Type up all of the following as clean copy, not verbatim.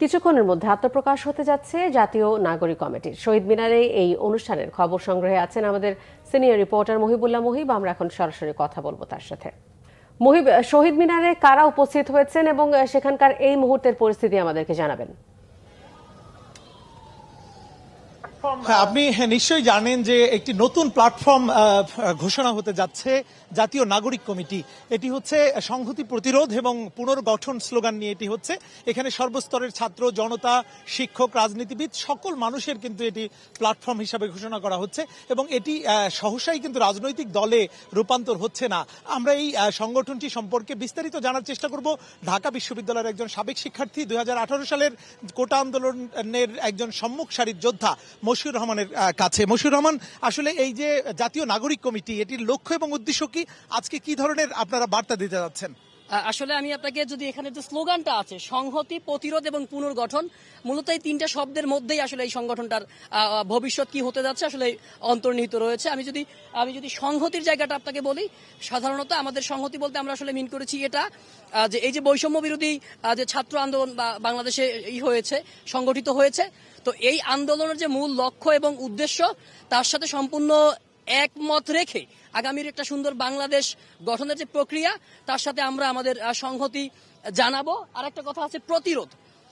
কিছুক্ষণের মধ্যে আত্মপ্রকাশ হতে যাচ্ছে জাতীয় নাগরিক কমিটির। শহীদ মিনারে এই অনুষ্ঠানের খবর সংগ্রহে আছেন আমাদের সিনিয়র রিপোর্টার মহিবুল্লাহ মহিব। আমরা এখন সরাসরি কথা বলবো তার সাথে। মহিব, শহীদ মিনারে কারা উপস্থিত হয়েছেন এবং সেখানকার এই মুহূর্তের পরিস্থিতি আমাদেরকে জানাবেন। আপনি নিশ্চয়ই জানেন যে একটি নতুন প্ল্যাটফর্ম ঘোষণা হতে যাচ্ছে জাতীয় নাগরিক কমিটি। এটি হচ্ছে সংহতি প্রতিরোধ এবং পুনর্গঠন স্লোগান নিয়ে এটি হচ্ছে। এখানে সর্বস্তরের ছাত্র জনতা, শিক্ষক, রাজনীতিবিদ সকল মানুষের কিন্তু এটি প্ল্যাটফর্ম হিসাবে ঘোষণা করা হচ্ছে এবং এটি সহসাই কিন্তু রাজনৈতিক দলে রূপান্তর হচ্ছে না। আমরা এই সংগঠনটি সম্পর্কে বিস্তারিত জানার চেষ্টা করব ঢাকা বিশ্ববিদ্যালয়ের একজন সাবেক শিক্ষার্থী, 2018 সালের কোটা আন্দোলনের একজন সম্মুখ সারির যোদ্ধা মশিউর রহমানের কাছে। মশিউর রহমান, আসলে এই যে জাতীয় নাগরিক কমিটি, এটির লক্ষ্য এবং উদ্দেশ্য কি? আজকে কি ধরনের আপনারা বার্তা দিতে যাচ্ছেন? আসলে আমি আপনাকে যদি এখানে যে স্লোগানটা আছে সংহতি, প্রতিরোধ এবং পুনর্গঠন, মূলত এই তিনটা শব্দের মধ্যেই আসলে এই সংগঠনটার ভবিষ্যৎ কি হতে যাচ্ছে আসলে অন্তর্নিহিত রয়েছে। আমি যদি সংহতির জায়গাটা আপনাকে বলি, সাধারণত আমাদের সংহতি বলতে আমরা আসলে মিন করেছি এটা যে এই যে বৈষম্য বিরোধী যে ছাত্র আন্দোলন বাংলাদেশে হয়েছে, সংগঠিত হয়েছে, তো এই আন্দোলনের যে মূল লক্ষ্য এবং উদ্দেশ্য তার সাথে সম্পূর্ণ একমত রেখে আগামীর একটা সুন্দর বাংলাদেশ গঠনের যে প্রক্রিয়া তার সাথে আমরা আমাদের সংহতি জানাবো। আর একটা কথা আছে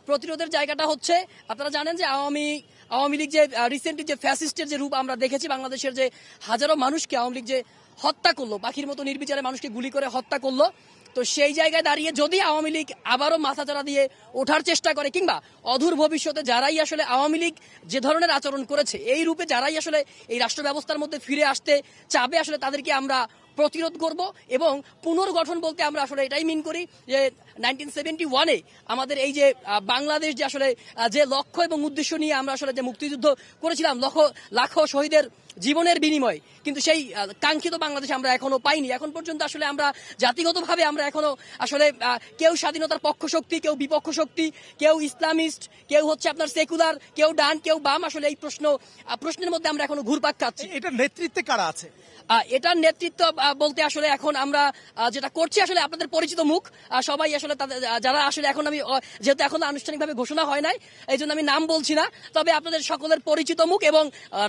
প্রতিরোধের জায়গাটা হচ্ছে, আপনারা জানেন যে আওয়ামী লীগ যে রিসেন্টলি যে ফ্যাসিস্টের যে রূপ আমরা দেখেছি, বাংলাদেশের যে হাজারো মানুষকে আওয়ামী লীগ যে হত্যা করলো, পাখির মতো নির্বিচারে মানুষকে গুলি করে হত্যা করলো, তো সেই জায়গায় দাঁড়িয়ে যদি আওয়ামী লীগ আবারও মাথাচাড়া দিয়ে ওঠার চেষ্টা করে কিংবা অদূর ভবিষ্যতে যারাই আসলে আওয়ামী লীগ যে ধরনের আচরণ করেছে এই রূপে যারাই আসলে এই রাষ্ট্র ব্যবস্থার মধ্যে ফিরে আসতে চাবে, আসলে তাদেরকে আমরা প্রতিরোধ করব। এবং পুনর্গঠন বলতে আমরা আসলে এটাই মিন করি যে 1971-এ আমাদের এই যে বাংলাদেশ যে আসলে যে লক্ষ্য এবং উদ্দেশ্য নিয়ে আমরা আসলে যে মুক্তিযুদ্ধ করেছিলাম লাখো শহীদের জীবনের বিনিময়, কিন্তু সেই কাঙ্ক্ষিত বাংলাদেশ আমরা এখনো পাইনি। এখন পর্যন্ত আসলে আমরা জাতিগতভাবে আমরা এখনো আসলে কেউ স্বাধীনতার পক্ষ শক্তি, কেউ বিপক্ষ শক্তি, কেউ ইসলামিস্ট, কেউ হচ্ছে আপনার সেকুলার, কেউ ডান, কেউ বাম, আসলে এই প্রশ্নের মধ্যে আমরা এখনো ঘুরপাক খাচ্ছি। এটা নেতৃত্বে কারা আছে? এটার নেতৃত্ব বলতে আসলে এখন আমরা যেটা করছি, আসলে আপনাদের পরিচিত মুখ সবাই আসলে যারা আসলে এখন আমি যেহেতু এখন আনুষ্ঠানিকভাবে ঘোষণা হয় নাই এই জন্য আমি নাম বলছি না, তবে আপনাদের সকলের পরিচিত মুখ এবং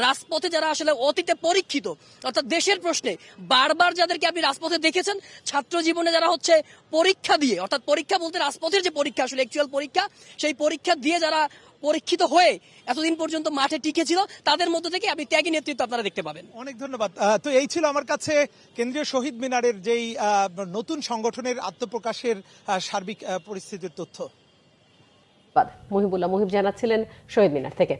রাজপথে যারা আসলে অতীতে পরীক্ষিত, অর্থাৎ দেশের প্রশ্নে বারবার যাদেরকে আপনি রাজপথে দেখেছেন, ছাত্র জীবনে যারা হচ্ছে পরীক্ষা দিয়ে, অর্থাৎ পরীক্ষা বলতে রাজপথের যে পরীক্ষা আসলে অ্যাকচুয়াল পরীক্ষা, সেই পরীক্ষা দিয়ে যারা পরীক্ষিত হয়ে এতদিন পর্যন্ত মাঠে টিকে ছিল, তাদের মধ্য থেকে আপনি ত্যাগী নেতৃত্ব আপনারা দেখতে পাবেন। অনেক ধন্যবাদ। তো এই ছিল আমার কাছে কেন্দ্রীয় শহীদ মিনারের যেই নতুন সংগঠনের আত্মপ্রকাশের সার্বিক পরিস্থিতির তথ্য। মহিবুল্লাহ মহিব জানাচ্ছিলেন শহীদ মিনার থেকে।